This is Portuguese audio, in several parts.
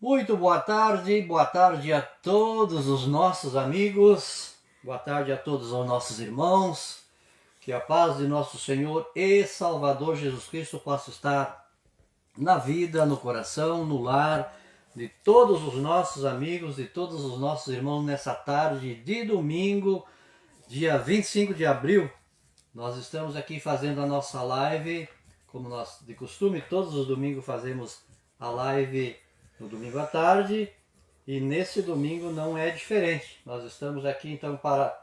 Muito boa tarde a todos os nossos amigos, boa tarde a todos os nossos irmãos, que a paz de nosso Senhor e Salvador Jesus Cristo possa estar na vida, no coração, no lar de todos os nossos amigos e todos os nossos irmãos nessa tarde de domingo, dia 25 de abril. Nós estamos aqui fazendo a nossa live, como nós de costume, todos os domingos fazemos a live no domingo à tarde, e nesse domingo não é diferente. Nós estamos aqui então para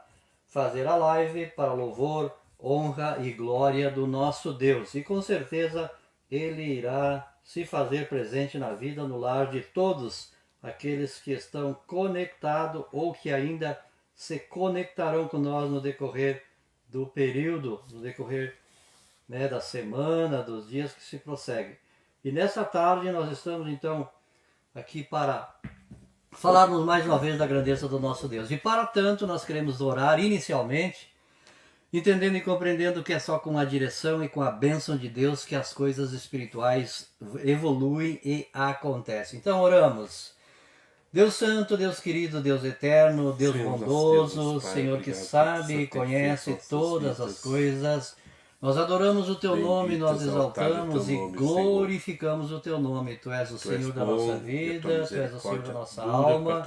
fazer a live para louvor, honra e glória do nosso Deus. E com certeza Ele irá se fazer presente na vida, no lar de todos aqueles que estão conectados ou que ainda se conectarão com nós no decorrer do período, no decorrer da semana, dos dias que se prosseguem. E nessa tarde nós estamos então aqui para falarmos mais uma vez da grandeza do nosso Deus. E para tanto nós queremos orar inicialmente, entendendo e compreendendo que é só com a direção e com a bênção de Deus que as coisas espirituais evoluem e acontecem. Então oramos. Deus Santo, Deus querido, Deus eterno, Deus bondoso, Senhor que sabe e conhece todas as coisas. Nós adoramos o Teu nome, nós exaltamos e glorificamos o Teu nome. Tu és o Senhor da nossa vida, Tu és o Senhor da nossa alma.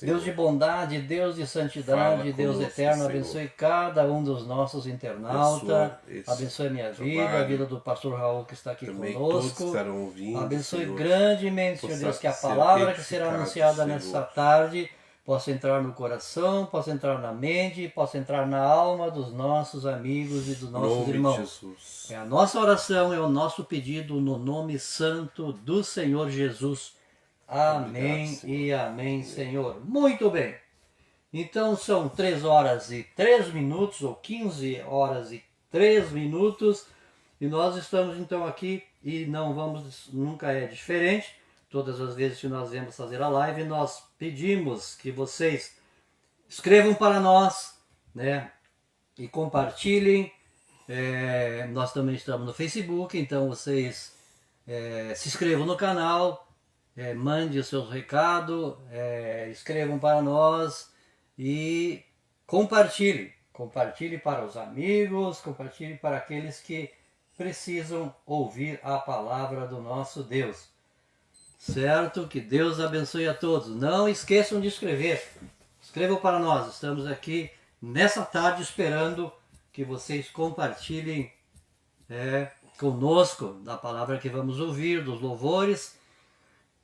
Deus de bondade, Deus de santidade, Deus eterno, abençoe cada um dos nossos internautas. Abençoe a minha vida, a vida do pastor Raul que está aqui conosco. Abençoe grandemente, Senhor Deus, que a palavra que será anunciada nessa tarde possa entrar no coração, possa entrar na mente, possa entrar na alma dos nossos amigos e dos nossos irmãos. É a nossa oração, é o nosso pedido no nome santo do Senhor Jesus. Amém e amém, Senhor. Muito bem. Então são 3 horas e 3 minutos, ou 15 horas e 3 minutos, e nós estamos então aqui e não vamos, nunca é diferente. Todas as vezes que nós viemos fazer a live, nós pedimos que vocês escrevam para nós, e compartilhem. Nós também estamos no Facebook, então vocês se inscrevam no canal, mande os seus recados, escrevam para nós e compartilhem. Compartilhe para os amigos, compartilhe para aqueles que precisam ouvir a palavra do nosso Deus. Certo? Que Deus abençoe a todos. Não esqueçam de escrever. Escrevam para nós. Estamos aqui nessa tarde esperando que vocês compartilhem conosco da palavra que vamos ouvir, dos louvores,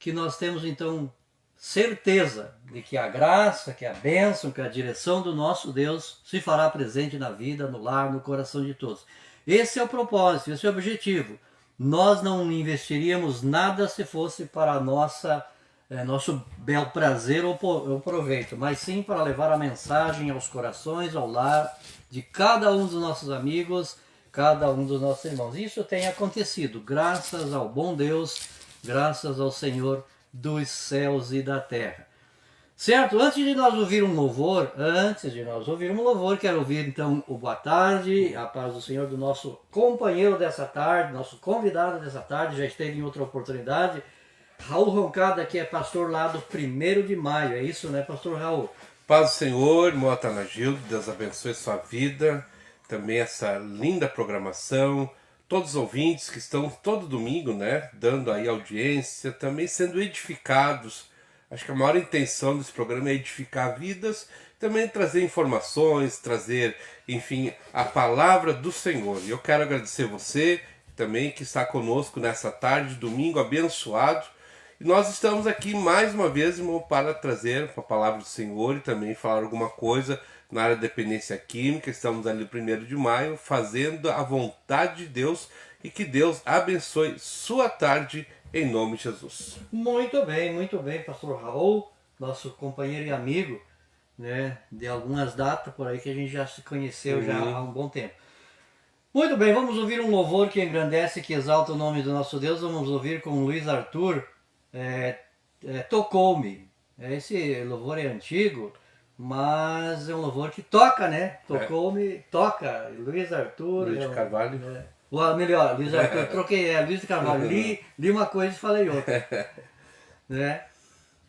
que nós temos então certeza de que a graça, que a bênção, que a direção do nosso Deus se fará presente na vida, no lar, no coração de todos. Esse é o propósito, esse é o objetivo. Nós não investiríamos nada se fosse para nosso bel prazer ou proveito, mas sim para levar a mensagem aos corações, ao lar de cada um dos nossos amigos, cada um dos nossos irmãos. Isso tem acontecido, graças ao bom Deus, graças ao Senhor dos céus e da terra. Certo? Antes de nós ouvirmos um louvor, quero ouvir então o boa tarde, a paz do Senhor do nosso companheiro dessa tarde, nosso convidado dessa tarde, já esteve em outra oportunidade, Raul Roncada, que é pastor lá do 1º de maio, é isso, né, pastor Raul? Paz do Senhor, irmão Atanagildo, Deus abençoe sua vida, também essa linda programação, todos os ouvintes que estão todo domingo, dando aí audiência, também sendo edificados. Acho que a maior intenção desse programa é edificar vidas, também trazer informações, trazer, enfim, a palavra do Senhor. E eu quero agradecer você também que está conosco nessa tarde, domingo abençoado. E nós estamos aqui mais uma vez, irmão, para trazer a palavra do Senhor e também falar alguma coisa na área da dependência química. Estamos ali no 1º de maio, fazendo a vontade de Deus, e que Deus abençoe sua tarde em nome de Jesus. Muito bem, pastor Raul, nosso companheiro e amigo, de algumas datas por aí que a gente já se conheceu já há um bom tempo. Muito bem, vamos ouvir um louvor que engrandece, que exalta o nome do nosso Deus. Vamos ouvir com Luiz Arthur, Tocou-me. Esse louvor é antigo, mas é um louvor que toca, Tocou-me, toca. Luiz Arthur. Luiz de Carvalho. Melhor, Luiz Arthur, troquei, Luiz de Carvalho. Li uma coisa e falei outra.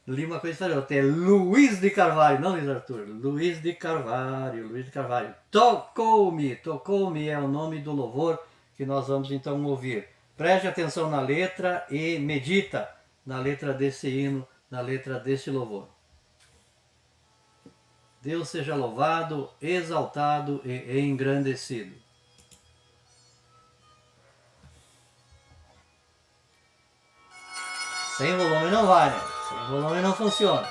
li uma coisa e falei outra. É Luiz de Carvalho, não Luiz Arthur. Luiz de Carvalho, Luiz de Carvalho. Tocou-me é o nome do louvor que nós vamos então ouvir. Preste atenção na letra e medita na letra desse hino, na letra desse louvor. Deus seja louvado, exaltado e engrandecido. Sem volume não vai, né? Sem volume não funciona.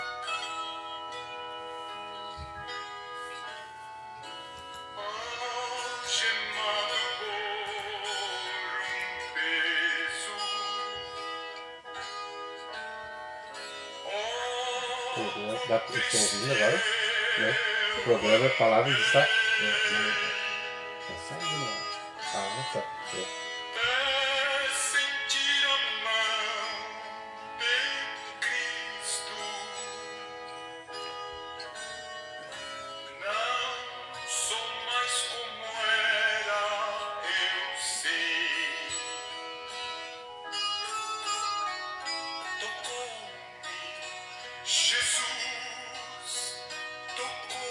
Dá para vocês estão ouvindo agora? Né? O programa é Palavras de Saco. Tá saindo no ar. Ah, tá. Sentir a mão de Cristo, não sou mais como era, eu sei. Tocou-me, Jesus, tocou-me.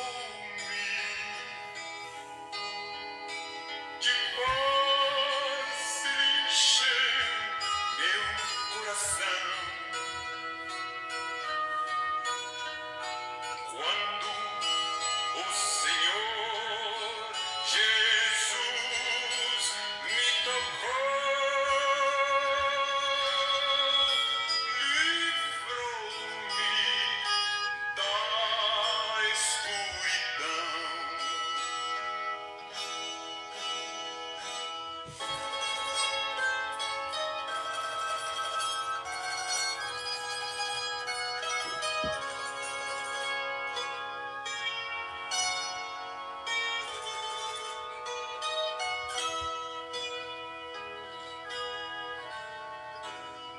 De paz se encheu meu coração quando o Senhor Jesus me tocou, livrou-me da escuridão.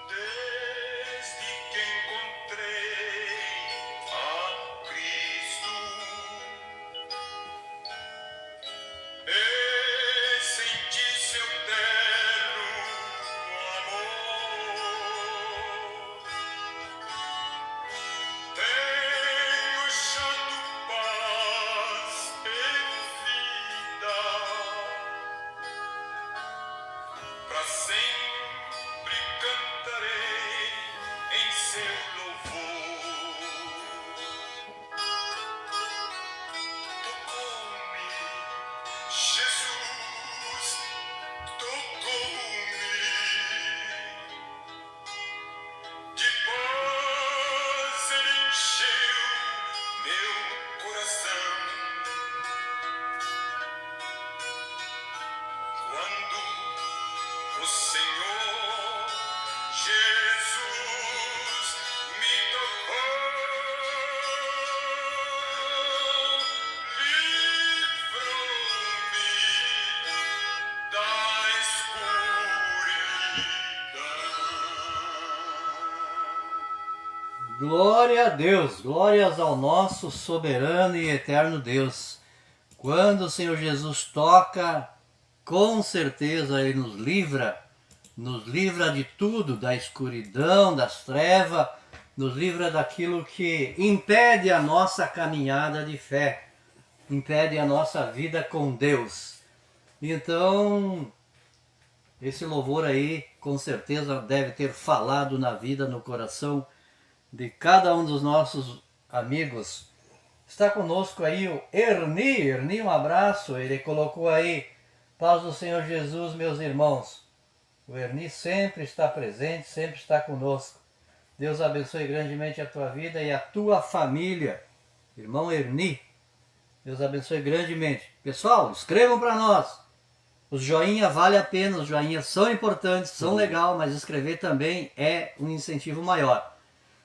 Desde que encontrei a Cristo, senti seu terno amor. Tenho achado paz e vida. Pra sempre cantarei em seu louvor. Tocou-me, Jesus, tocou-me. De paz ele encheu meu coração. Quando o Senhor Jesus me tocou, livrou-me da escuridão. Glória a Deus, glórias ao nosso soberano e eterno Deus. Quando o Senhor Jesus toca, com certeza Ele nos livra de tudo, da escuridão, das trevas, nos livra daquilo que impede a nossa caminhada de fé, impede a nossa vida com Deus. Então, esse louvor aí, com certeza deve ter falado na vida, no coração de cada um dos nossos amigos. Está conosco aí o Erni, um abraço, ele colocou aí, paz do Senhor Jesus, meus irmãos. O Erni sempre está presente, sempre está conosco. Deus abençoe grandemente a tua vida e a tua família. Irmão Erni, Deus abençoe grandemente. Pessoal, escrevam para nós. Os joinha vale a pena, os joinhas são importantes, são legal, mas escrever também é um incentivo maior.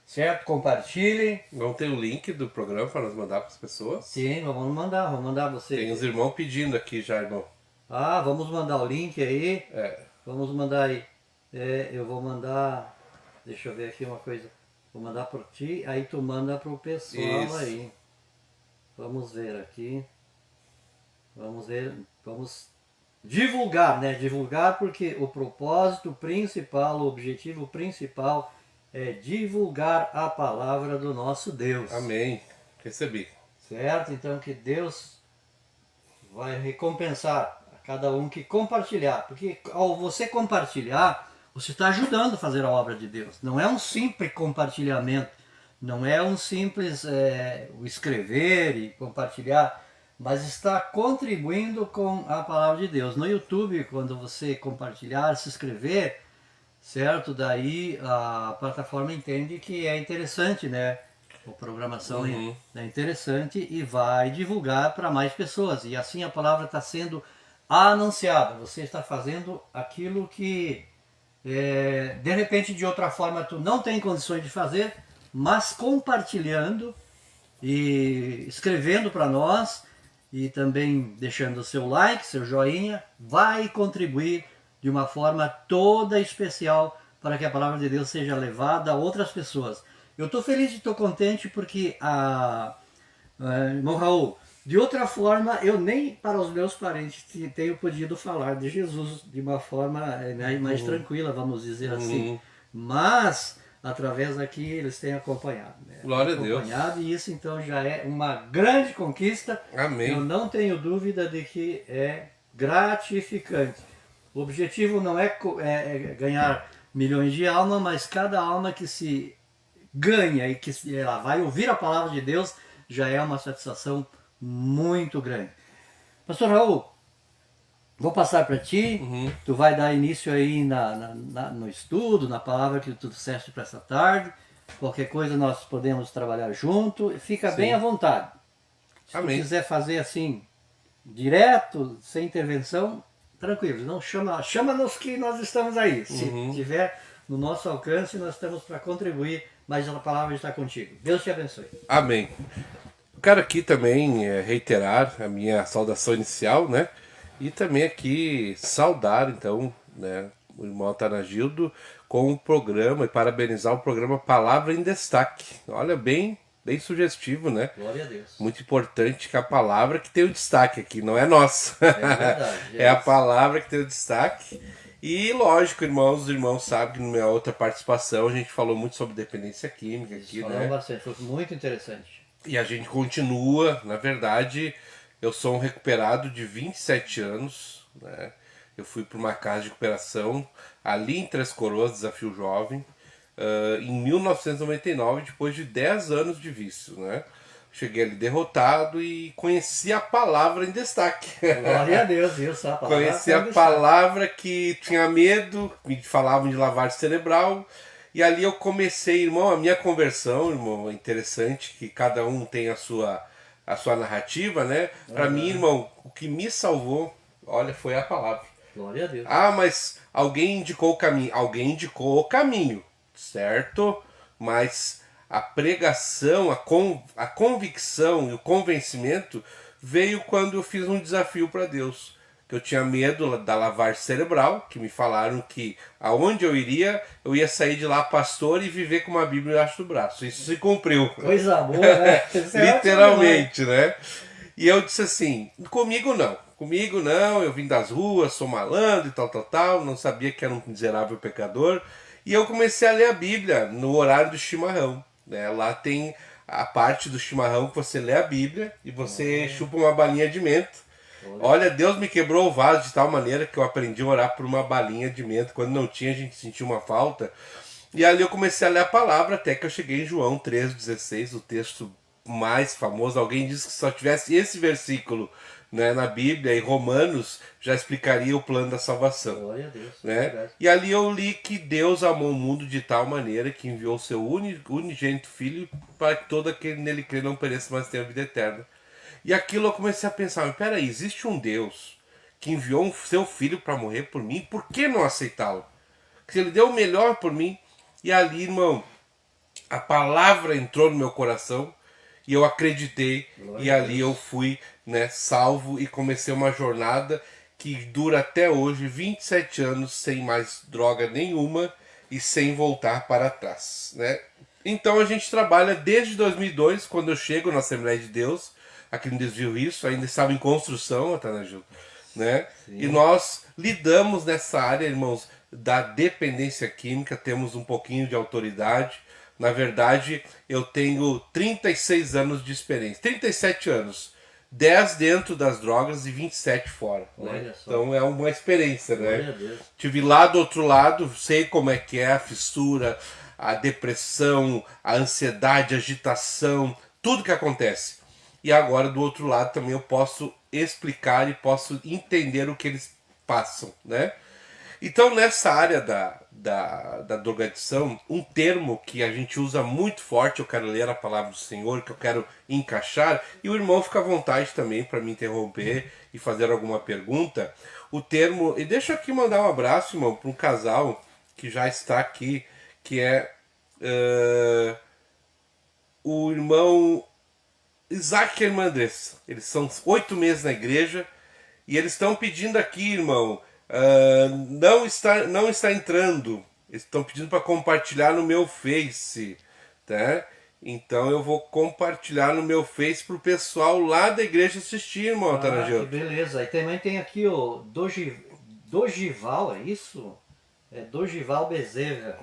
Certo? Compartilhem. Não tem o link do programa para nós mandar para as pessoas? Sim, vamos mandar você. Tem os irmãos pedindo aqui já, irmão. Ah, vamos mandar o link aí. É. Vamos mandar aí. Eu vou mandar. Deixa eu ver aqui uma coisa. Vou mandar por ti, aí tu manda pro pessoal. Isso. Aí. Vamos ver aqui. Vamos ver. Vamos divulgar, né? Divulgar porque o propósito principal, o objetivo principal é divulgar a palavra do nosso Deus. Amém. Recebi. Certo? Então que Deus vai recompensar a cada um que compartilhar. Porque ao você compartilhar, você está ajudando a fazer a obra de Deus. Não é um simples compartilhamento. Não é um simples o escrever e compartilhar, mas está contribuindo com a palavra de Deus. No YouTube, quando você compartilhar, se inscrever, certo? Daí a plataforma entende que é interessante, né? A programação é interessante e vai divulgar para mais pessoas. E assim a palavra está sendo anunciada. Você está fazendo aquilo que de repente de outra forma tu não tem condições de fazer, mas compartilhando e escrevendo para nós e também deixando o seu like, seu joinha, vai contribuir de uma forma toda especial para que a palavra de Deus seja levada a outras pessoas. Eu estou feliz e estou contente porque, irmão Raul, de outra forma eu nem para os meus parentes tenho podido falar de Jesus de uma forma mais tranquila, vamos dizer assim. Mas através daqui eles têm acompanhado. Né? Glória a Deus. E isso então já é uma grande conquista. Amém. Eu não tenho dúvida de que é gratificante. O objetivo não é ganhar milhões de almas, mas cada alma que se ganha e que ela vai ouvir a palavra de Deus já é uma satisfação muito grande. Pastor Raul, vou passar para ti, tu vai dar início aí no estudo, na palavra que tu disseste para essa tarde. Qualquer coisa nós podemos trabalhar junto, fica bem à vontade. Se Amém. tu quiser fazer assim, direto, sem intervenção, tranquilo, não chama-nos que nós estamos aí. Se tiver no nosso alcance, nós estamos para contribuir, mas a palavra está contigo. Deus te abençoe. Amém. Quero aqui também reiterar a minha saudação inicial, né? E também aqui saudar, então, né, o irmão Atanagildo com o programa e parabenizar o programa Palavra em Destaque. Olha, bem sugestivo, né? Glória a Deus. Muito importante que a palavra que tem o destaque aqui, não é nossa. É verdade. É a palavra que tem o destaque. E lógico, os irmãos sabem que na minha outra participação a gente falou muito sobre dependência química aqui, Falamos né? bastante, foi muito interessante. E a gente continua, na verdade, eu sou um recuperado de 27 anos, né? Eu fui para uma casa de recuperação ali em Três Coroas, Desafio Jovem, em 1999, depois de 10 anos de vício, né? Cheguei ali derrotado e conheci a palavra em destaque. Glória a Deus, viu? Só a palavra. Conheci a palavra que tinha medo, me falavam de lavagem cerebral. E ali eu comecei, irmão, a minha conversão, irmão, é interessante que cada um tem a sua narrativa, né? Para mim, irmão, o que me salvou, olha, foi a palavra. Glória a Deus. Ah, mas alguém indicou o caminho. Alguém indicou o caminho, certo? Mas a pregação, a convicção e o convencimento veio quando eu fiz um desafio para Deus. Que eu tinha medo da lavagem cerebral, que me falaram que aonde eu ia sair de lá pastor e viver com uma Bíblia embaixo do braço. Isso se cumpriu. Coisa boa, né? Literalmente, né? E eu disse assim, comigo não, eu vim das ruas, sou malandro e tal, não sabia que era um miserável pecador. E eu comecei a ler a Bíblia no horário do chimarrão. Né? Lá tem a parte do chimarrão que você lê a Bíblia e você chupa uma balinha de menta. Olha, Deus me quebrou o vaso de tal maneira que eu aprendi a orar por uma balinha de menta. Quando não tinha, a gente sentia uma falta. E ali eu comecei a ler a palavra até que eu cheguei em João 3,16, o texto mais famoso. Alguém disse que se só tivesse esse versículo, né, na Bíblia, e Romanos já explicaria o plano da salvação. Glória a Deus. Né? E ali eu li que Deus amou o mundo de tal maneira que enviou o seu unigênito Filho para que todo aquele nele crê não pereça, mas tenha vida eterna. E aquilo eu comecei a pensar, mas peraí, existe um Deus que enviou um seu Filho para morrer por mim, por que não aceitá-lo? Se ele deu o melhor por mim. E ali, irmão, a palavra entrou no meu coração e eu acreditei. Glória e ali eu fui, né, salvo e comecei uma jornada que dura até hoje, 27 anos, sem mais droga nenhuma e sem voltar para trás, né? Então a gente trabalha desde 2002, quando eu chego na Assembleia de Deus, aqui no Desvio Rio, ainda estava em construção, Atanagildo, né? Sim. E nós lidamos nessa área, irmãos, da dependência química, temos um pouquinho de autoridade. Na verdade, eu tenho 36 anos de experiência, 37 anos, 10 dentro das drogas e 27 fora. Né? Olha só. Então é uma experiência, Glória né? a Deus. Tive lá do outro lado, sei como é que é a fissura, a depressão, a ansiedade, a agitação, tudo que acontece. E agora do outro lado também eu posso explicar e posso entender o que eles passam, né? Então nessa área da drogadição, um termo que a gente usa muito forte, eu quero ler a palavra do Senhor, que eu quero encaixar, e o irmão fica à vontade também para me interromper e fazer alguma pergunta. O termo, e deixa eu aqui mandar um abraço, irmão, para um casal que já está aqui, que é o irmão Isaac e a irmã Andressa. Eles são 8 meses na igreja e eles estão pedindo aqui, irmão, não está entrando. Eles estão pedindo para compartilhar no meu Face, tá? Então eu vou compartilhar no meu Face pro pessoal lá da igreja assistir, irmão, Que beleza. E também tem aqui o Dogival, é isso? É Dogival Bezerra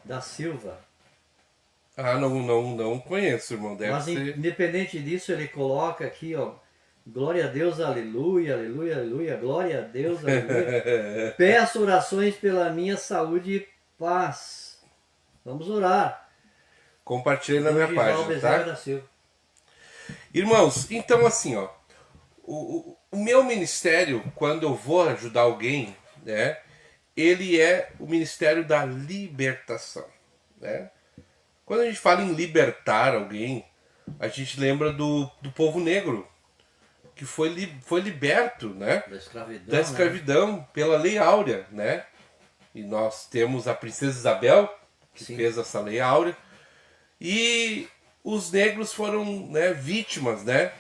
da Silva. Ah, não conheço, irmão. Deve Mas ser. independente disso, ele coloca aqui, ó, glória a Deus, aleluia, aleluia, aleluia, glória a Deus, aleluia. Peço orações pela minha saúde e paz. Vamos orar. Compartilhei na minha Dogival página, Bezerra tá? da Silva. Irmãos, então assim, ó, o meu ministério, quando eu vou ajudar alguém, né, ele é o ministério da libertação, né? Quando a gente fala em libertar alguém, a gente lembra do povo negro, que foi liberto, né, Da escravidão. da escravidão pela Lei Áurea, né? E nós temos a princesa Isabel, que Sim. fez essa Lei Áurea, e os negros foram, né, vítimas, né,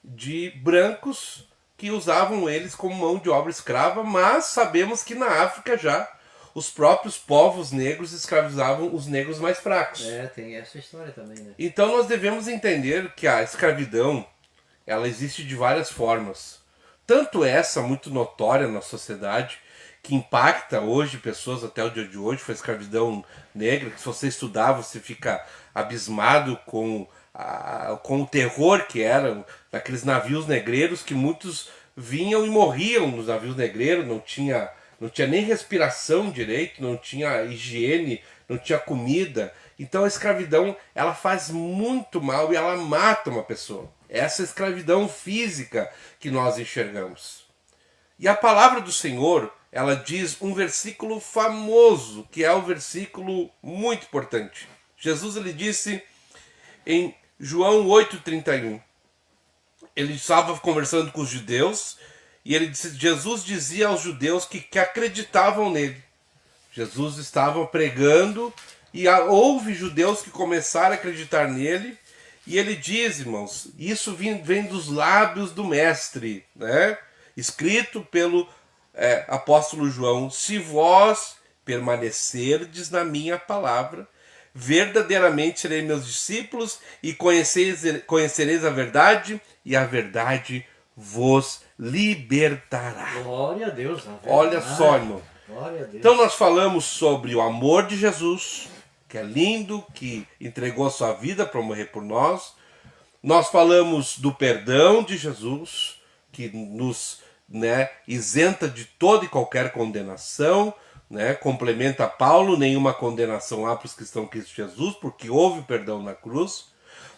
de brancos que usavam eles como mão de obra escrava, mas sabemos que na África já os próprios povos negros escravizavam os negros mais fracos. É, tem essa história também, né? Então nós devemos entender que a escravidão, ela existe de várias formas. Tanto essa muito notória na sociedade, que impacta hoje pessoas até o dia de hoje, foi a escravidão negra, que se você estudar você fica abismado com o terror que era daqueles navios negreiros, que muitos vinham e morriam nos navios negreiros, não tinha nem respiração direito, não tinha higiene, não tinha comida. Então a escravidão, ela faz muito mal e ela mata uma pessoa. Essa escravidão física que nós enxergamos. E a palavra do Senhor, ela diz um versículo famoso, que é um versículo muito importante. Jesus, ele disse em João 8,31, ele estava conversando com os judeus, e Jesus dizia aos judeus que acreditavam nele. Jesus estava pregando e houve judeus que começaram a acreditar nele. E ele diz, irmãos, isso vem dos lábios do mestre, né? Escrito pelo apóstolo João: se vós permanecerdes na minha palavra, verdadeiramente sereis meus discípulos e conhecereis a verdade, e a verdade vos libertará. Glória a Deus. Na Olha verdade. só, irmão. Glória a Deus. Então nós falamos sobre o amor de Jesus, que é lindo, que entregou a sua vida para morrer por nós. Nós falamos do perdão de Jesus, que nos, né, isenta de toda e qualquer condenação, né? Complementa Paulo: nenhuma condenação há para os que estão em Cristo Jesus, porque houve perdão na cruz.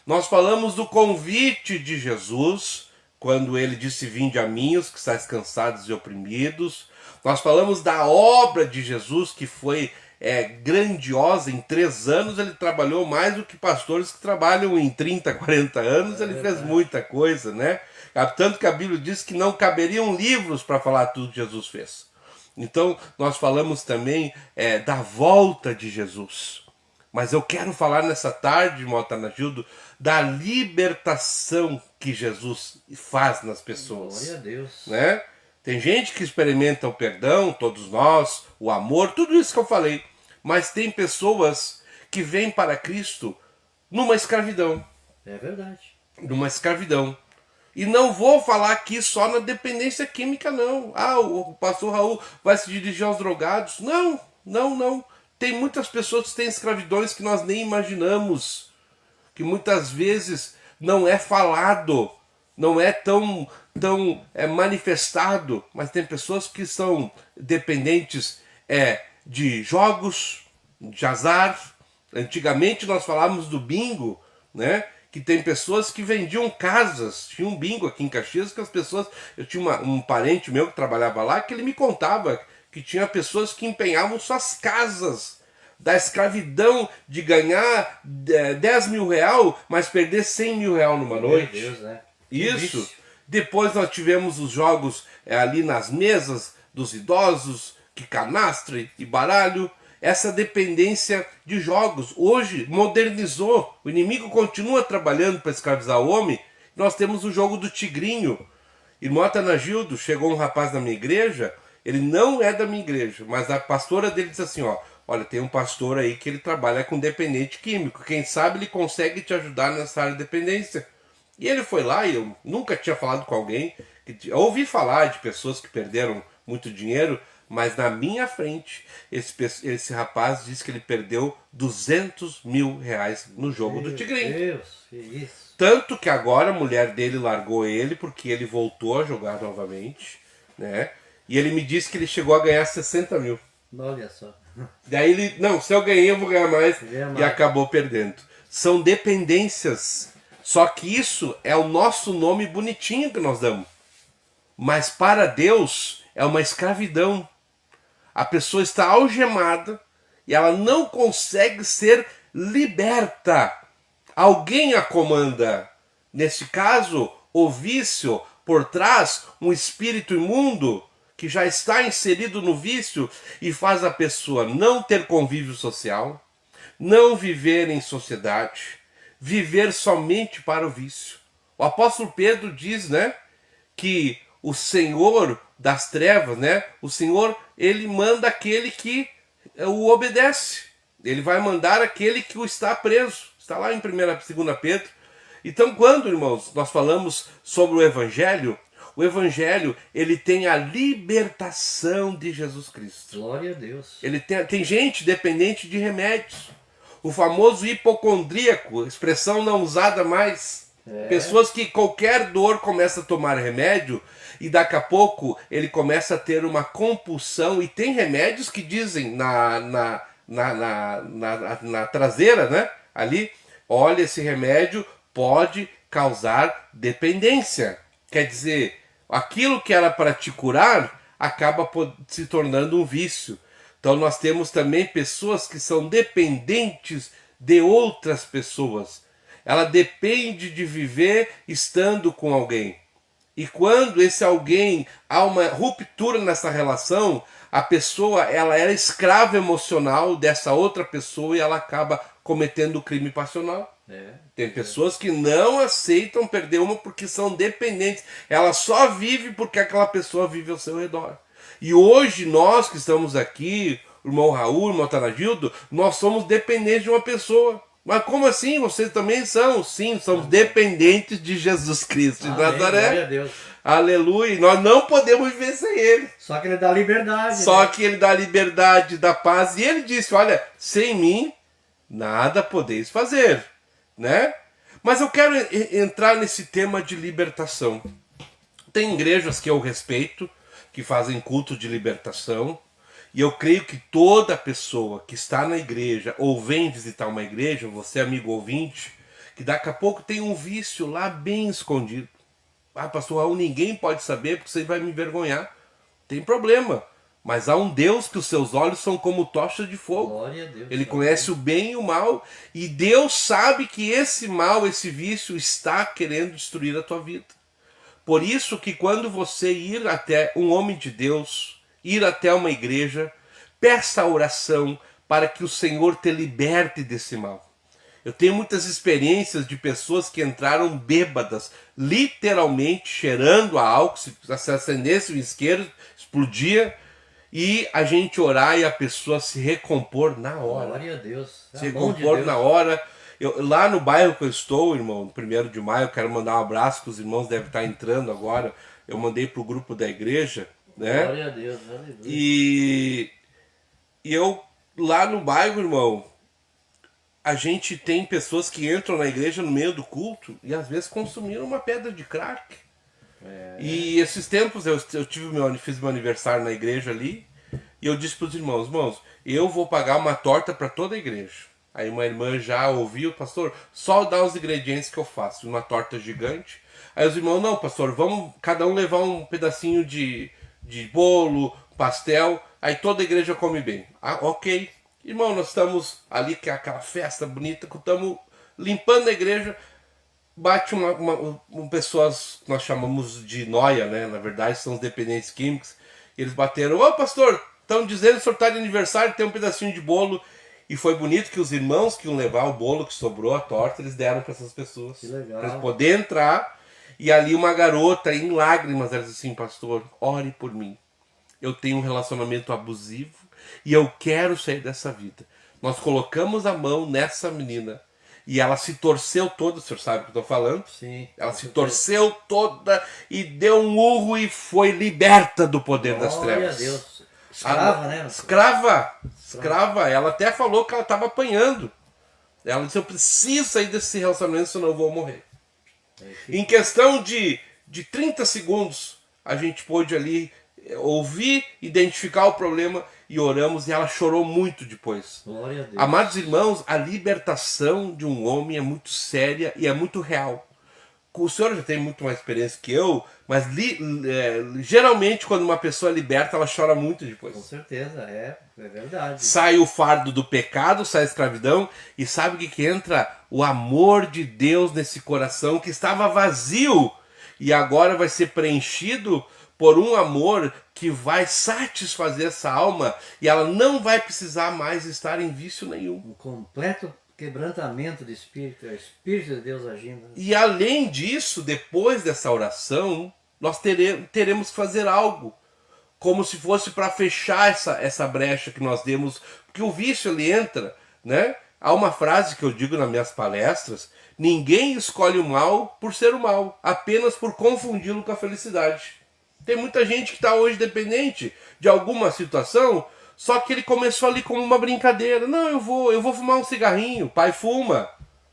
Nós falamos do convite de Jesus, quando ele disse: vinde a mim, os que estáis cansados e oprimidos. Nós falamos da obra de Jesus, que foi grandiosa. Em 3 anos ele trabalhou mais do que pastores que trabalham em 30, 40 anos. Ele fez muita coisa, né? Tanto que a Bíblia diz que não caberiam livros para falar tudo que Jesus fez. Então nós falamos também da volta de Jesus. Mas eu quero falar nessa tarde, Motanagildo, da libertação que Jesus faz nas pessoas. Glória a Deus. Né? Tem gente que experimenta o perdão, todos nós, o amor, tudo isso que eu falei. Mas tem pessoas que vêm para Cristo numa escravidão. É verdade. Numa escravidão. E não vou falar aqui só na dependência química, não. Ah, o pastor Raul vai se dirigir aos drogados. Não, não, não. Tem muitas pessoas que têm escravidões que nós nem imaginamos. Que muitas vezes não é falado, não é tão manifestado. Mas tem pessoas que são dependentes de jogos, de azar. Antigamente nós falávamos do bingo, né? Que tem pessoas que vendiam casas. Tinha um bingo aqui em Caxias que as pessoas... Eu tinha um parente meu que trabalhava lá, que ele me contava que tinha pessoas que empenhavam suas casas da escravidão de ganhar 10 mil real, mas perder 100 mil real numa noite. Meu Deus, né? Isso. Depois nós tivemos os jogos ali nas mesas dos idosos, que canastra e baralho. Essa dependência de jogos. Hoje modernizou. O inimigo continua trabalhando para escravizar o homem. Nós temos o jogo do tigrinho. Irmão Atanagildo, chegou um rapaz na minha igreja. Ele não é da minha igreja, mas a pastora dele disse assim, ó, olha, tem um pastor aí que ele trabalha com dependente químico. Quem sabe ele consegue te ajudar nessa área de dependência. E ele foi lá, e eu nunca tinha falado com alguém. Eu ouvi falar de pessoas que perderam muito dinheiro, mas na minha frente, esse rapaz disse que ele perdeu 200 mil reais no jogo do tigrinho. Meu Deus, que isso. Tanto que agora a mulher dele largou ele, porque ele voltou a jogar novamente, né? E ele me disse que ele chegou a ganhar 60 mil. Olha só. Daí ele, não, se eu ganhei eu vou ganhar mais. Ganha E mais. acabou perdendo. São dependências. Só que isso é o nosso nome bonitinho que nós damos. Mas para Deus é uma escravidão. A pessoa está algemada e ela não consegue ser liberta. Alguém a comanda. Neste caso, o vício, por trás, um espírito imundo que já está inserido no vício e faz a pessoa não ter convívio social, não viver em sociedade, viver somente para o vício. O apóstolo Pedro diz, né, que o Senhor das trevas, né, o Senhor, ele manda aquele que o obedece. Ele vai mandar aquele que o está preso. Está lá em 2 Pedro. Então, quando, irmãos, nós falamos sobre o Evangelho, ele tem a libertação de Jesus Cristo. Glória a Deus. Ele tem gente dependente de remédios. O famoso hipocondríaco, expressão não usada mais. Pessoas que qualquer dor começa a tomar remédio e daqui a pouco ele começa a ter uma compulsão. E tem remédios que dizem na traseira, né? Ali, olha, esse remédio pode causar dependência. Quer dizer, aquilo que era para te curar acaba se tornando um vício. Então nós temos também pessoas que são dependentes de outras pessoas. Ela depende de viver estando com alguém. E quando esse alguém, há uma ruptura nessa relação, a pessoa ela era escrava emocional dessa outra pessoa e ela acaba cometendo crime passional. Tem pessoas que não aceitam perder uma porque são dependentes. Ela só vive porque aquela pessoa vive ao seu redor. E hoje nós que estamos aqui, o irmão Raul, o irmão Atanagildo, nós somos dependentes de uma pessoa. Mas como assim? Vocês também são? Sim, somos dependentes de Jesus Cristo de Nazaré. Glória a Deus. Aleluia. Nós não podemos viver sem Ele. Só que ele dá liberdade. Só né? que Ele dá liberdade, dá paz. E Ele disse, olha, sem mim nada podeis fazer. Né? Mas eu quero entrar nesse tema de libertação. Tem igrejas que eu respeito, que fazem culto de libertação. E eu creio que toda pessoa que está na igreja ou vem visitar uma igreja, você amigo ouvinte, que daqui a pouco tem um vício lá bem escondido. Ah, pastor Raul, ninguém pode saber porque você vai me envergonhar. Tem problema. Mas há um Deus que os seus olhos são como tochas de fogo. Glória a Deus. Ele conhece o bem e o mal. E Deus sabe que esse mal, esse vício está querendo destruir a tua vida. Por isso que quando você ir até um homem de Deus, ir até uma igreja, peça a oração para que o Senhor te liberte desse mal. Eu tenho muitas experiências de pessoas que entraram bêbadas, literalmente cheirando a álcool, se acendesse o isqueiro, explodia, e a gente orar e a pessoa se recompor na hora. Glória a Deus. Se recompor na hora. Lá no bairro que eu estou, irmão, no 1º de maio, quero mandar um abraço, que os irmãos devem estar entrando agora. Eu mandei pro grupo da igreja, né? Glória a Deus, aleluia. E eu, lá no bairro, irmão, a gente tem pessoas que entram na igreja no meio do culto e às vezes consumiram uma pedra de crack. E esses tempos eu fiz meu aniversário na igreja ali e eu disse para os irmãos, eu vou pagar uma torta para toda a igreja. Aí uma irmã já ouviu, pastor, só dá os ingredientes que eu faço, uma torta gigante. Aí os irmãos, não, pastor, vamos cada um levar um pedacinho de bolo, pastel, aí toda a igreja come bem. Ah, ok. Irmão, nós estamos ali, que é aquela festa bonita, que estamos limpando a igreja, bate pessoas que nós chamamos de noia, né? Na verdade são os dependentes químicos. Eles bateram, ô pastor, estão dizendo que o senhor está de aniversário, tem um pedacinho de bolo. E foi bonito que os irmãos que iam levar o bolo que sobrou, a torta, eles deram para essas pessoas. Que legal. Para eles poderem entrar. E ali uma garota em lágrimas, ela disse assim, pastor, ore por mim. Eu tenho um relacionamento abusivo e eu quero sair dessa vida. Nós colocamos a mão nessa menina e ela se torceu toda, o senhor sabe o que eu estou falando? Sim. Ela se torceu toda e deu um urro e foi liberta do poder das trevas. Glória a Deus. Escrava, né? Escrava. Ela até falou que ela estava apanhando. Ela disse, eu preciso sair desse relacionamento, senão eu vou morrer. Em questão de 30 segundos, a gente pôde ali ouvir, identificar o problema e oramos, e ela chorou muito depois. Glória a Deus. Amados irmãos, a libertação de um homem é muito séria e é muito real. O senhor já tem muito mais experiência que eu, mas geralmente quando uma pessoa é liberta, ela chora muito depois. Com certeza, é verdade. Sai o fardo do pecado, sai a escravidão, e sabe o que entra? O amor de Deus nesse coração que estava vazio e agora vai ser preenchido por um amor que vai satisfazer essa alma e ela não vai precisar mais estar em vício nenhum. Um completo quebrantamento de espírito, é o Espírito de Deus agindo. E além disso, depois dessa oração, nós teremos que fazer algo, como se fosse para fechar essa brecha que nós demos, porque o vício ele entra, né? Há uma frase que eu digo nas minhas palestras, ninguém escolhe o mal por ser o mal, apenas por confundi-lo com a felicidade. Tem muita gente que está hoje dependente de alguma situação, só que ele começou ali como uma brincadeira. Não, eu vou fumar um cigarrinho, pai fuma.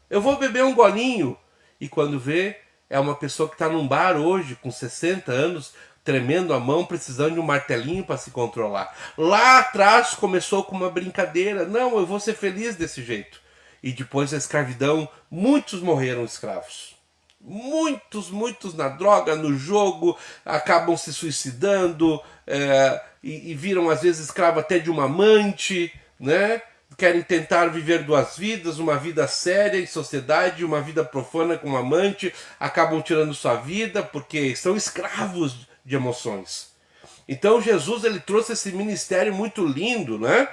Eu vou beber um golinho. E quando vê, é uma pessoa que está num bar hoje, com 60 anos, tremendo a mão, precisando de um martelinho para se controlar. Lá atrás começou com uma brincadeira. Não, eu vou ser feliz desse jeito. E depois da escravidão, muitos morreram escravos. Muitos na droga, no jogo, acabam se suicidando e viram às vezes escravo até de uma amante, né? Querem tentar viver duas vidas, uma vida séria em sociedade, uma vida profana com uma amante, acabam tirando sua vida porque são escravos de emoções. Então Jesus ele trouxe esse ministério muito lindo, né?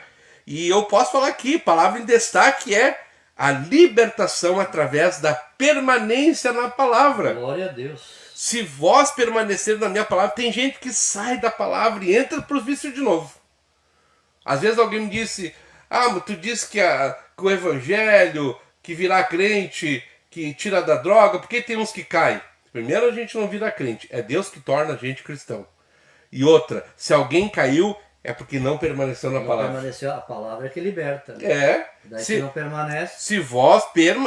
E eu posso falar aqui, palavra em destaque é a libertação através da permanência na palavra. Glória a Deus. Se vós permanecer na minha palavra, tem gente que sai da palavra e entra para os vícios de novo. Às vezes alguém me disse, mas tu disse que o evangelho, que virar crente, que tira da droga, por que tem uns que caem? Primeiro a gente não vira crente, é Deus que torna a gente cristão. E outra, se alguém caiu, é porque não permaneceu na palavra. Permaneceu, a palavra é que liberta. Daí se que não permanece. Se vós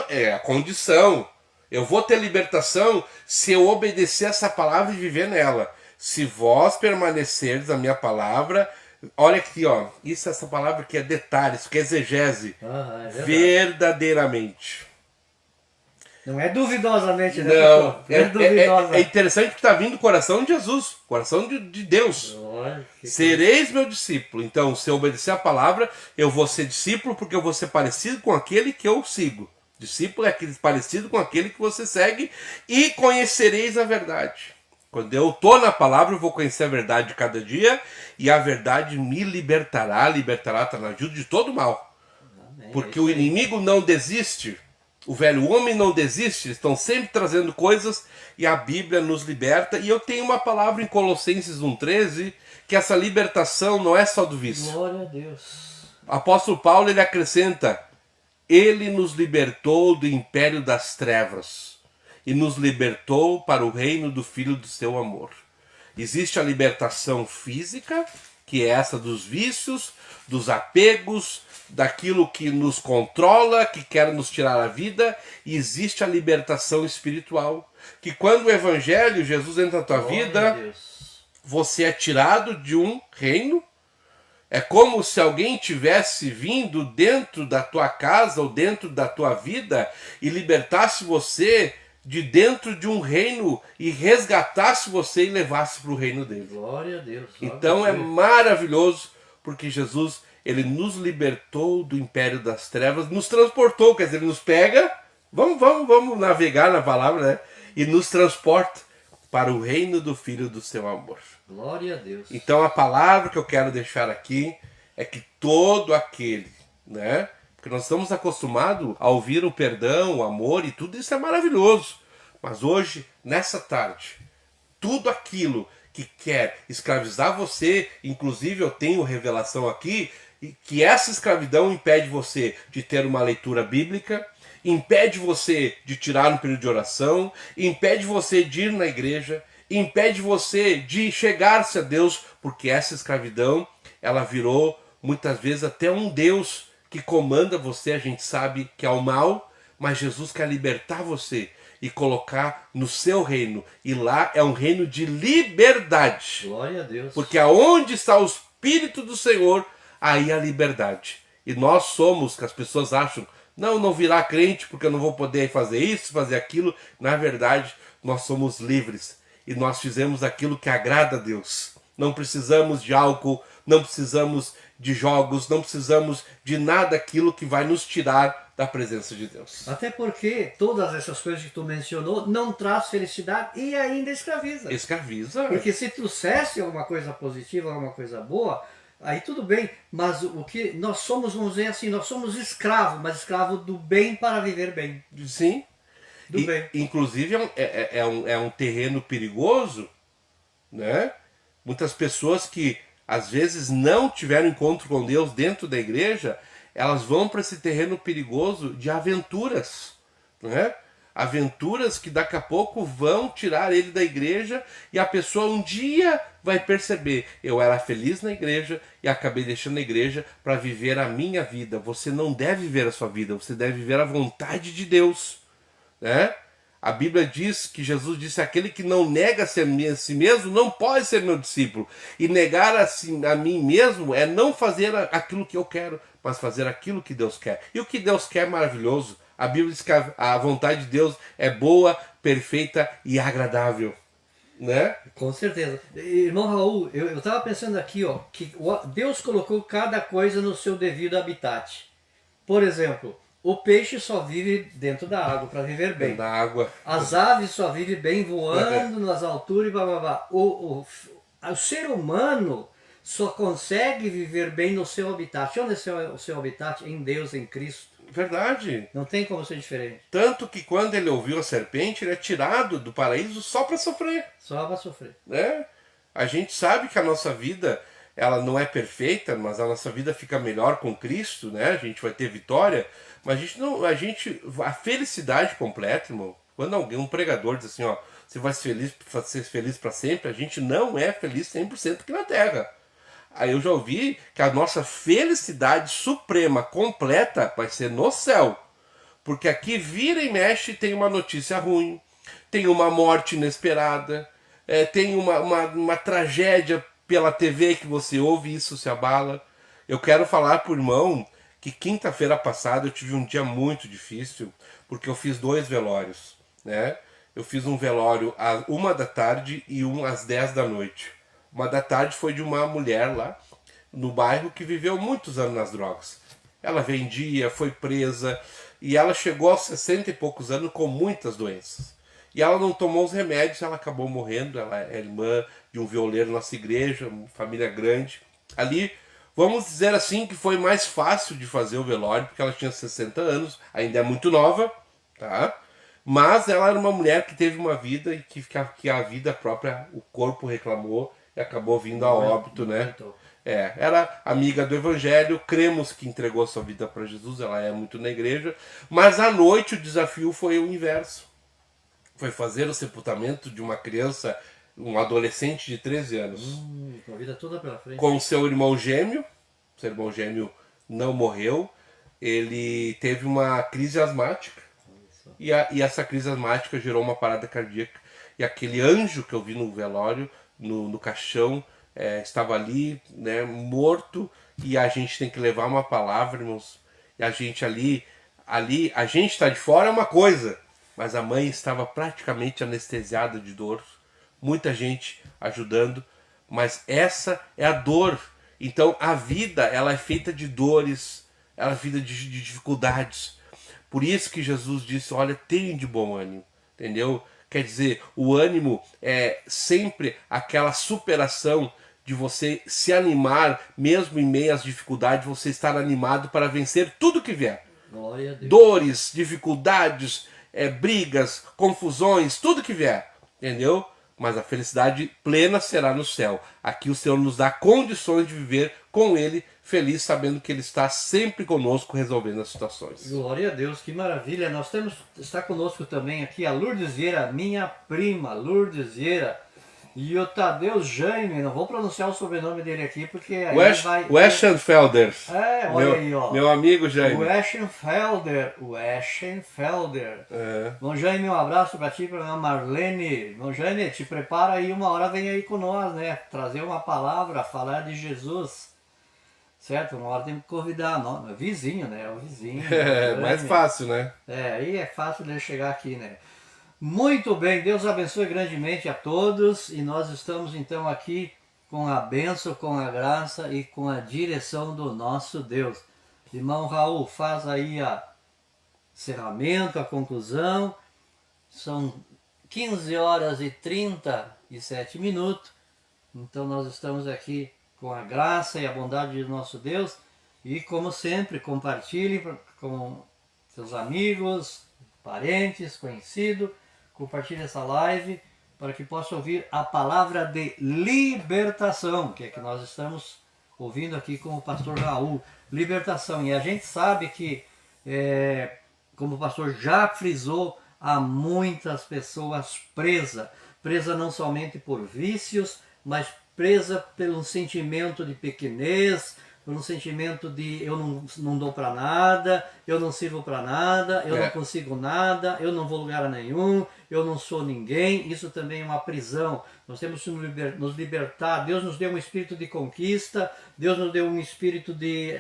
é a condição. Eu vou ter libertação se eu obedecer essa palavra e viver nela. Se vós permanecerdes na minha palavra, olha aqui, ó. Essa palavra aqui é detalhe, isso aqui é exegese. É verdadeiramente. Não é duvidosamente, né? Não, duvidosa. é interessante que está vindo do coração de Jesus, coração de Deus. Sereis meu discípulo. Então, se eu obedecer a palavra, eu vou ser discípulo porque eu vou ser parecido com aquele que eu sigo. Discípulo é aquele parecido com aquele que você segue e conhecereis a verdade. Quando eu estou na palavra, eu vou conhecer a verdade cada dia e a verdade me libertará, está na ajuda de todo mal. Amém. Porque o inimigo não desiste. O velho homem não desiste, eles estão sempre trazendo coisas e a Bíblia nos liberta. E eu tenho uma palavra em Colossenses 1,13, que essa libertação não é só do vício. Glória a Deus. O apóstolo Paulo ele acrescenta, Ele nos libertou do império das trevas e nos libertou para o reino do Filho do seu amor. Existe a libertação física, que é essa dos vícios, dos apegos, daquilo que nos controla, que quer nos tirar a vida, e existe a libertação espiritual, que quando o Evangelho, Jesus entra na tua Glória a vida, Deus. você é tirado de um reino. É como se alguém tivesse vindo dentro da tua casa ou dentro da tua vida e libertasse você de dentro de um reino e resgatasse você e levasse para o reino dele. Glória a Deus. Então é maravilhoso, porque Jesus, ele nos libertou do império das trevas, nos transportou, quer dizer, ele nos pega, vamos navegar na palavra, né? E nos transporta para o reino do Filho do seu amor. Glória a Deus. Então a palavra que eu quero deixar aqui é que todo aquele, né? Porque nós estamos acostumados a ouvir o perdão, o amor e tudo isso é maravilhoso. Mas hoje, nessa tarde, tudo aquilo que quer escravizar você, inclusive eu tenho revelação aqui, que essa escravidão impede você de ter uma leitura bíblica, impede você de tirar um período de oração, impede você de ir na igreja, impede você de chegar-se a Deus, porque essa escravidão, ela virou muitas vezes até um Deus que comanda você, a gente sabe que é o mal, mas Jesus quer libertar você e colocar no seu reino. E lá é um reino de liberdade. Glória a Deus. Porque aonde está o Espírito do Senhor, aí a liberdade. E nós somos, que as pessoas acham, não virá crente porque eu não vou poder fazer isso, fazer aquilo. Na verdade, nós somos livres. E nós fizemos aquilo que agrada a Deus. Não precisamos de álcool, não precisamos de jogos, não precisamos de nada aquilo que vai nos tirar da presença de Deus. Até porque todas essas coisas que tu mencionou não traz felicidade e ainda escraviza. Escraviza. Porque se trouxesse alguma coisa positiva, alguma coisa boa, aí tudo bem. Mas o que nós somos, vamos dizer assim, nós somos escravos, mas escravos do bem para viver bem. Sim. Do bem. Inclusive é um terreno perigoso, né? Muitas pessoas que às vezes não tiveram encontro com Deus dentro da igreja, elas vão para esse terreno perigoso de aventuras, né? Aventuras que daqui a pouco vão tirar ele da igreja e a pessoa um dia vai perceber, eu era feliz na igreja e acabei deixando a igreja para viver a minha vida. Você não deve viver a sua vida, você deve viver a vontade de Deus, né? A Bíblia diz que Jesus disse, aquele que não nega a si mesmo não pode ser meu discípulo. E negar a mim mesmo é não fazer aquilo que eu quero, mas fazer aquilo que Deus quer. E o que Deus quer é maravilhoso. A Bíblia diz que a vontade de Deus é boa, perfeita e agradável, né? Com certeza. Irmão Raul, eu estava pensando aqui, ó, que Deus colocou cada coisa no seu devido habitat. Por exemplo, o peixe só vive dentro da água para viver bem. Da água. As aves só vivem bem voando nas alturas e blá blá blá. O ser humano só consegue viver bem no seu habitat. Onde é o seu habitat? Em Deus, em Cristo. Verdade. Não tem como ser diferente. Tanto que quando ele ouviu a serpente, ele é tirado do paraíso só para sofrer, Só vai sofrer. né? A gente sabe que a nossa vida, ela não é perfeita, mas a nossa vida fica melhor com Cristo, né? A gente vai ter vitória, mas a felicidade completa, irmão. Quando um pregador diz assim, ó, você vai ser feliz para sempre, a gente não é feliz 100% aqui na Terra. Aí eu já ouvi que a nossa felicidade suprema, completa, vai ser no céu. Porque aqui vira e mexe tem uma notícia ruim, tem uma morte inesperada, tem uma tragédia pela TV que você ouve e isso se abala. Eu quero falar pro irmão que quinta-feira passada eu tive um dia muito difícil, porque eu fiz 2 velórios, né? Eu fiz um velório às 1h e um às 10 da noite. 1h foi de uma mulher lá no bairro que viveu muitos anos nas drogas. Ela vendia, foi presa e ela chegou aos 60 e poucos anos com muitas doenças. E ela não tomou os remédios, ela acabou morrendo. Ela é irmã de um violeiro na nossa igreja, uma família grande. Ali, vamos dizer assim, que foi mais fácil de fazer o velório, porque ela tinha 60 anos, ainda é muito nova, tá? Mas ela era uma mulher que teve uma vida e que a vida própria, o corpo reclamou e acabou vindo a óbito, né? Era amiga do Evangelho, cremos que entregou sua vida para Jesus, ela é muito na igreja, mas à noite o desafio foi o inverso. Foi fazer o sepultamento de uma criança, um adolescente de 13 anos, Com a vida toda pela frente. com seu irmão gêmeo. Seu irmão gêmeo não morreu, ele teve uma crise asmática, e essa crise asmática gerou uma parada cardíaca, e aquele anjo que eu vi no velório, no caixão, estava ali, né, morto, e a gente tem que levar uma palavra, irmãos, e a gente ali a gente está de fora é uma coisa, mas a mãe estava praticamente anestesiada de dor, muita gente ajudando, mas essa é a dor. Então a vida, ela é feita de dores, ela é feita de dificuldades. Por isso que Jesus disse, olha, tenha de bom ânimo, entendeu? Quer dizer, o ânimo é sempre aquela superação de você se animar, mesmo em meio às dificuldades, você estar animado para vencer tudo que vier. Glória a Deus. Dores, dificuldades, brigas, confusões, tudo que vier, entendeu? Mas a felicidade plena será no céu. Aqui o Senhor nos dá condições de viver com Ele, feliz, sabendo que Ele está sempre conosco resolvendo as situações. Glória a Deus, que maravilha. Nós está conosco também aqui a Lourdes Vieira, minha prima, Lourdes Vieira. E o Tadeu Jaime, não vou pronunciar o sobrenome dele aqui, porque aí vai... Weschenfelder. Olha aí, ó. Meu amigo Jaime. Weschenfelder. Bom, Jaime, um abraço pra ti, pra Marlene. Bom, Jaime, te prepara aí, uma hora vem aí com nós, né? Trazer uma palavra, falar de Jesus. Certo? Uma hora tem que convidar, não, vizinho, né? O vizinho. Mais fácil, né? Aí é fácil de chegar aqui, né? Muito bem, Deus abençoe grandemente a todos, e nós estamos então aqui com a bênção, com a graça e com a direção do nosso Deus. Irmão Raul, faz aí a encerramento, a conclusão. São 15 horas e 37 minutos, então nós estamos aqui com a graça e a bondade do nosso Deus, e como sempre, compartilhe com seus amigos, parentes, conhecidos. Compartilhe essa live para que possa ouvir a palavra de libertação, que é que nós estamos ouvindo aqui com o pastor Raul. Libertação. E a gente sabe que, como o pastor já frisou, há muitas pessoas presas não somente por vícios, mas presa pelo sentimento de pequenez, por um sentimento de eu não dou para nada, eu não sirvo para nada, eu não consigo nada, eu não vou lugar nenhum, eu não sou ninguém. Isso também é uma prisão. Nós temos que nos libertar. Deus nos deu um espírito de conquista, Deus nos deu um espírito de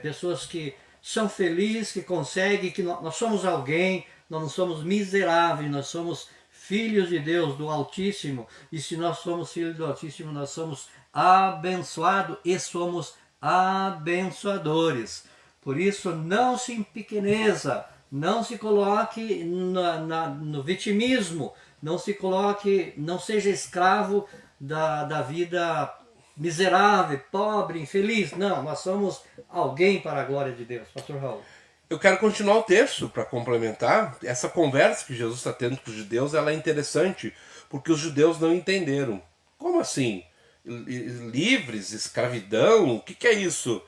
pessoas que são felizes, que conseguem, que nós somos alguém, nós não somos miseráveis, nós somos filhos de Deus, do Altíssimo, e se nós somos filhos do Altíssimo, nós somos abençoados e somos abençoadores. Por isso, não se empequeneça, não se coloque no vitimismo, não se coloque, não seja escravo da vida miserável, pobre, infeliz. Não, nós somos alguém para a glória de Deus. Pastor Raul. Eu quero continuar o texto para complementar. Essa conversa que Jesus está tendo com os judeus, ela é interessante, porque os judeus não entenderam. Como assim? Livres, escravidão, o que é isso?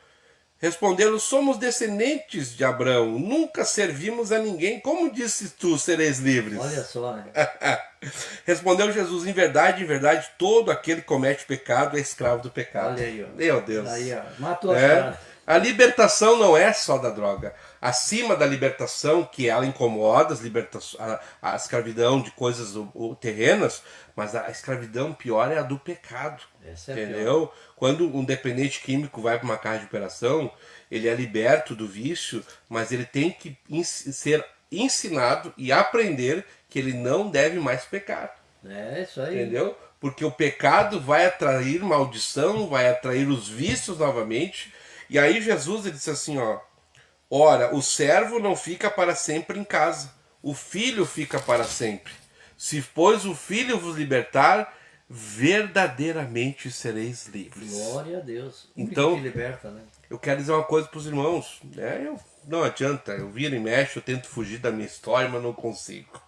Responderam, somos descendentes de Abraão, nunca servimos a ninguém, como disse tu, sereis livres? Olha só, né? Respondeu Jesus, em verdade, todo aquele que comete pecado é escravo do pecado. Olha aí, ó. Meu Deus. Aí, ó, matou a cara. A libertação não é só da droga. Acima da libertação, que ela incomoda a escravidão de coisas terrenas, mas a escravidão pior é a do pecado. Essa é entendeu? Quando um dependente químico vai para uma casa de operação, ele é liberto do vício, mas ele tem que ser ensinado e aprender que ele não deve mais pecar. É isso aí. Entendeu? Porque o pecado vai atrair maldição, vai atrair os vícios novamente. E aí Jesus ele disse assim, ó, ora, o servo não fica para sempre em casa, o filho fica para sempre. Se, pois, o filho vos libertar, verdadeiramente sereis livres. Glória a Deus. Então, que liberta, né? Eu quero dizer uma coisa para os irmãos. Não adianta, eu viro e mexo, eu tento fugir da minha história, mas não consigo.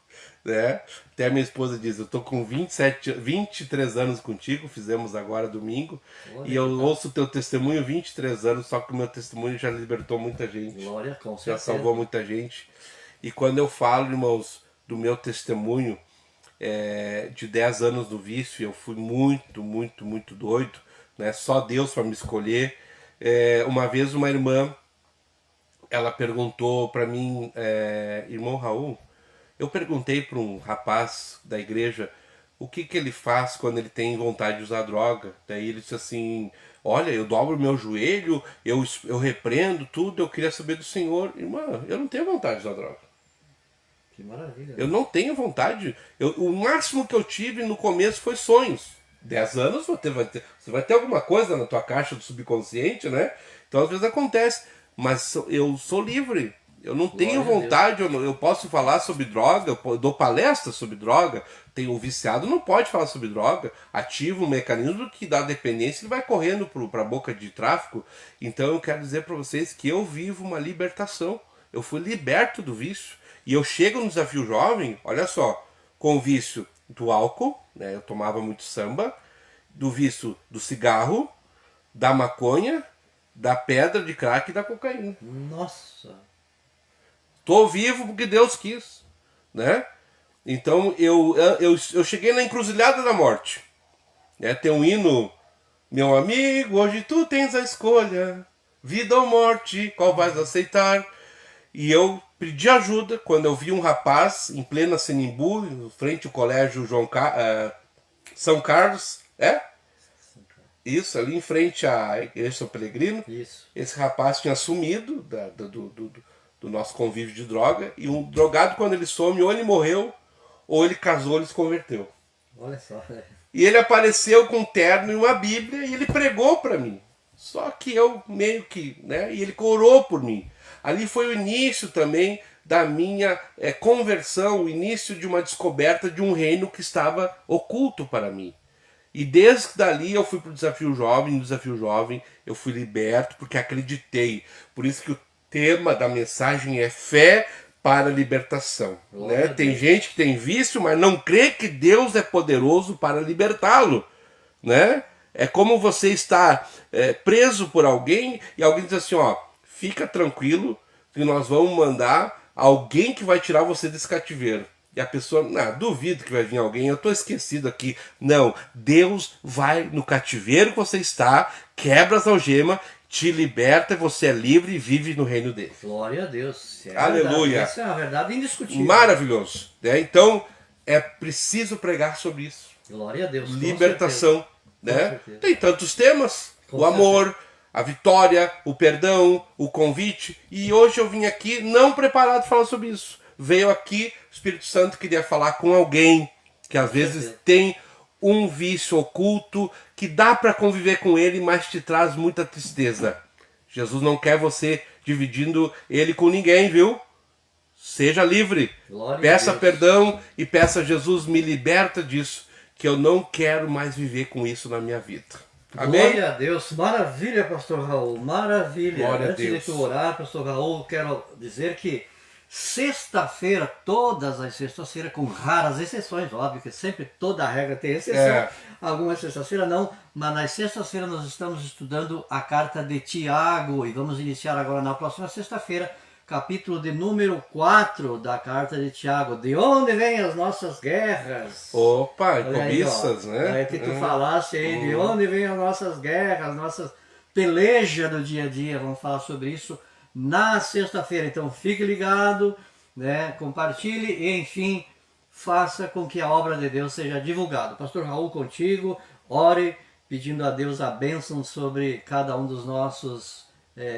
né? Até a minha esposa diz, eu tô com 23 anos contigo, fizemos agora domingo, Olha e eu que tal. ouço o teu testemunho 23 anos, só que o meu testemunho já libertou muita gente, Glória, com já certeza. salvou muita gente. E quando eu falo, irmãos, do meu testemunho de 10 anos do vício, eu fui muito, muito, muito doido, né? Só Deus para me escolher. Uma vez uma irmã, ela perguntou para mim, irmão Raul, eu perguntei para um rapaz da igreja o que ele faz quando ele tem vontade de usar droga. Daí ele disse assim, olha, eu dobro meu joelho, eu repreendo tudo, eu queria saber do Senhor. Irmã, eu não tenho vontade de usar droga. Que maravilha. Eu não tenho vontade. O máximo que eu tive no começo foi sonhos. 10 anos você vai ter alguma coisa na tua caixa do subconsciente, né? Então às vezes acontece. Mas eu sou livre. Eu não tenho Glória a vontade, eu posso falar sobre droga, eu dou palestra sobre droga. Tem o viciado, não pode falar sobre droga. Ativa um mecanismo que dá dependência, ele vai correndo para a boca de tráfico. Então eu quero dizer para vocês que eu vivo uma libertação. Eu fui liberto do vício. E eu chego no Desafio Jovem, olha só, com o vício do álcool, né? Eu tomava muito samba, do vício do cigarro, da maconha, da pedra de crack e da cocaína. Nossa. Tô vivo porque Deus quis, né? Então eu cheguei na encruzilhada da morte. Né? Tem um hino, meu amigo, hoje tu tens a escolha, vida ou morte, qual vais aceitar? E eu pedi ajuda quando eu vi um rapaz em plena Sinimbu, em frente ao colégio São Carlos, Isso, ali em frente à igreja São Pelegrino. Isso. Esse rapaz tinha sumido do nosso convívio de droga, e um drogado, quando ele some, ou ele morreu, ou ele casou, ele se converteu. Olha só. E ele apareceu com um terno e uma Bíblia, e ele pregou para mim. Só que eu meio que, né? E ele orou por mim. Ali foi o início também da minha conversão, o início de uma descoberta de um reino que estava oculto para mim. E desde dali eu fui para o Desafio Jovem, no Desafio Jovem eu fui liberto porque acreditei. Por isso que o tema da mensagem é fé para a libertação. Né? Tem gente que tem vício, mas não crê que Deus é poderoso para libertá-lo. Né? É como você está preso por alguém e alguém diz assim, ó, fica tranquilo que nós vamos mandar alguém que vai tirar você desse cativeiro. E a pessoa, duvido que vai vir alguém, eu estou esquecido aqui. Não, Deus vai no cativeiro que você está, quebra as algemas, te liberta, você é livre e vive no reino dele. Glória a Deus. Aleluia. Isso é uma verdade indiscutível. Maravilhoso. Então, é preciso pregar sobre isso. Glória a Deus. Libertação. Né? certeza. Tem tantos temas. Com o amor, a vitória, o perdão, o convite. E hoje eu vim aqui não preparado para falar sobre isso. Veio aqui, o Espírito Santo queria falar com alguém que às vezes tem um vício oculto, que dá para conviver com ele, mas te traz muita tristeza. Jesus não quer você dividindo ele com ninguém, viu? Seja livre. Glória Peça a Deus. perdão e peça a Jesus, me liberta disso, que eu não quero mais viver com isso na minha vida. Amém? Glória a Deus. Maravilha, pastor Raul. Maravilha. Glória a Antes de Deus. tu orar, pastor Raul, quero dizer que sexta-feira, todas as sextas-feiras, com raras exceções, óbvio que sempre toda regra tem exceção, algumas sextas-feiras não, mas nas sextas-feiras nós estamos estudando a carta de Tiago e vamos iniciar agora na próxima sexta-feira, capítulo de número 4 da carta de Tiago. De onde vêm as nossas guerras? Opa, Olha aí, cobiças, ó. né? Aí que tu falasse aí, de onde vêm as nossas guerras, nossas pelejas do dia a dia, vamos falar sobre isso na sexta-feira. Então fique ligado, né? Compartilhe e, enfim, faça com que a obra de Deus seja divulgada. Pastor Raul, contigo, ore pedindo a Deus a bênção sobre cada um dos nossos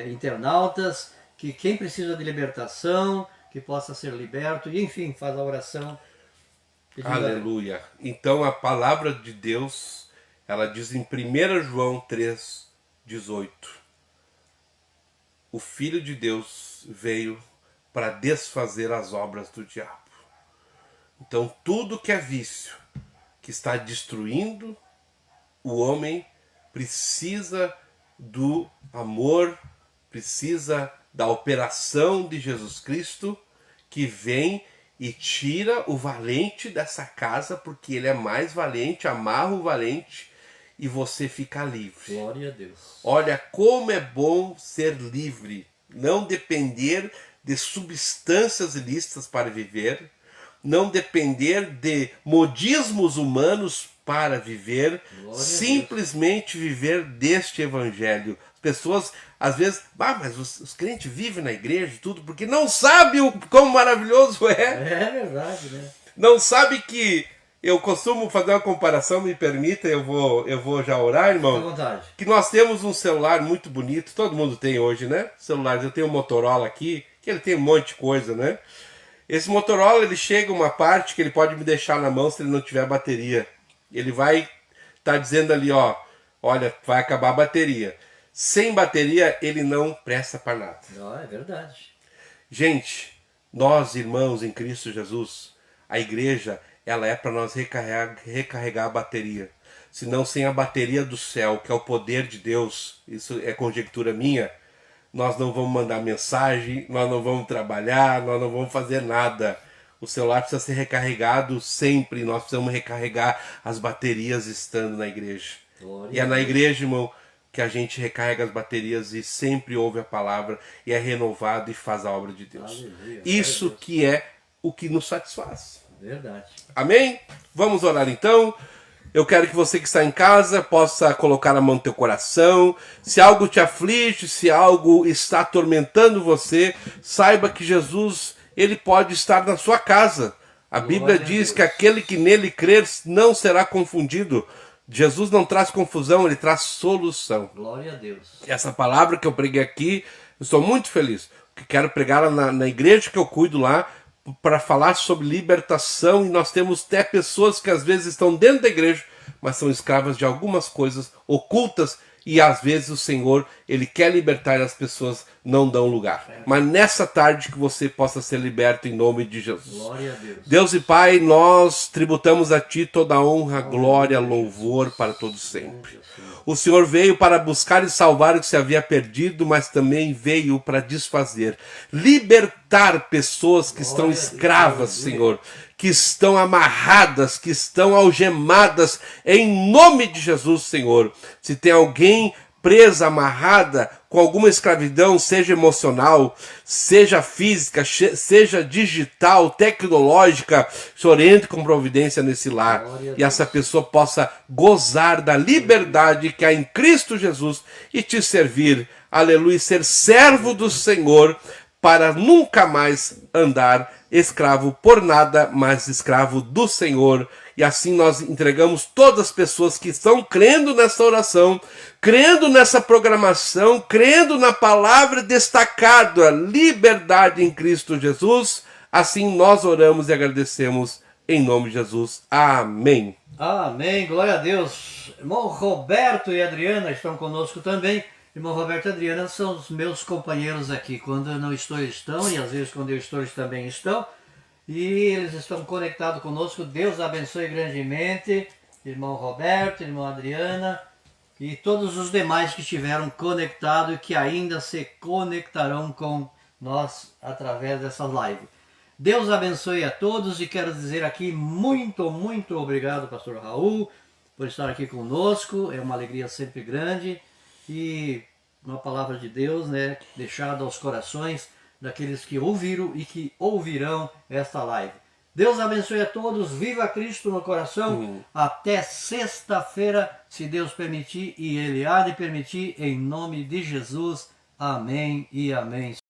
internautas, que quem precisa de libertação, que possa ser liberto, e enfim, faz a oração. Aleluia. Então a palavra de Deus, ela diz em 1 João 3,18: o Filho de Deus veio para desfazer as obras do diabo. Então tudo que é vício, que está destruindo o homem, precisa do amor, precisa da operação de Jesus Cristo, que vem e tira o valente dessa casa, porque ele é mais valente, amarra o valente e você fica livre. Glória a Deus. Olha como é bom ser livre, não depender de substâncias ilícitas para viver, não depender de modismos humanos para viver, simplesmente viver deste evangelho. As pessoas às vezes, mas os crentes vivem na igreja e tudo porque não sabem o quão maravilhoso é. É verdade, né? Não sabe que eu costumo fazer uma comparação, me permita, eu vou já orar, irmão. Fica à vontade. Que nós temos um celular muito bonito, todo mundo tem hoje, né? Celulares, eu tenho um Motorola aqui, que ele tem um monte de coisa, né? Esse Motorola, ele chega uma parte que ele pode me deixar na mão se ele não tiver bateria. Ele vai estar dizendo ali, ó, olha, vai acabar a bateria. Sem bateria, ele não presta para nada. É verdade. Gente, nós, irmãos em Cristo Jesus, a igreja, ela é para nós recarregar a bateria. Senão, sem a bateria do céu, que é o poder de Deus, isso é conjectura minha, nós não vamos mandar mensagem, nós não vamos trabalhar, nós não vamos fazer nada. O celular precisa ser recarregado sempre, nós precisamos recarregar as baterias estando na igreja. Glória E é na igreja, irmão, que a gente recarrega as baterias e sempre ouve a palavra e é renovado e faz a obra de Deus. Aleluia. Isso que é o que nos satisfaz. Verdade. Amém? Vamos orar então. Eu quero que você que está em casa possa colocar a mão no teu coração. Se algo te aflige, se algo está atormentando você, saiba que Jesus, ele pode estar na sua casa. A Bíblia diz que aquele que nele crer não será confundido. Jesus não traz confusão, ele traz solução. Glória a Deus. Essa palavra que eu preguei aqui, eu estou muito feliz. Que quero pregar na igreja que eu cuido lá, para falar sobre libertação, e nós temos até pessoas que às vezes estão dentro da igreja, mas são escravas de algumas coisas ocultas, e às vezes o Senhor, ele quer libertar e as pessoas não dão lugar. Mas nessa tarde que você possa ser liberto em nome de Jesus. Glória a Deus. Deus e Pai, nós tributamos a Ti toda a honra, glória, louvor para todos sempre. O Senhor veio para buscar e salvar o que se havia perdido, mas também veio para desfazer, libertar pessoas que estão escravas, Senhor, que estão amarradas, que estão algemadas, em nome de Jesus, Senhor. Se tem alguém presa, amarrada, com alguma escravidão, seja emocional, seja física, seja digital, tecnológica, Senhor, entre com providência nesse lar e essa pessoa possa gozar da liberdade que há em Cristo Jesus e te servir, aleluia, ser servo do Senhor para nunca mais andar escravo por nada, mas escravo do Senhor. E assim nós entregamos todas as pessoas que estão crendo nessa oração, crendo nessa programação, crendo na palavra destacada, liberdade em Cristo Jesus. Assim nós oramos e agradecemos em nome de Jesus. Amém. Amém, glória a Deus. Irmão Roberto e Adriana estão conosco também. Irmão Roberto e Adriana são os meus companheiros aqui. Quando eu não estou, eles estão, e às vezes quando eu estou, eles também estão. E eles estão conectados conosco. Deus abençoe grandemente, irmão Roberto, irmão Adriana e todos os demais que estiveram conectados e que ainda se conectarão com nós através dessa live. Deus abençoe a todos e quero dizer aqui muito obrigado, pastor Raul, por estar aqui conosco. É uma alegria sempre grande e uma palavra de Deus, né, deixada aos corações daqueles que ouviram e que ouvirão esta live. Deus abençoe a todos, viva Cristo no coração, até sexta-feira, se Deus permitir, e Ele há de permitir, em nome de Jesus, amém e amém.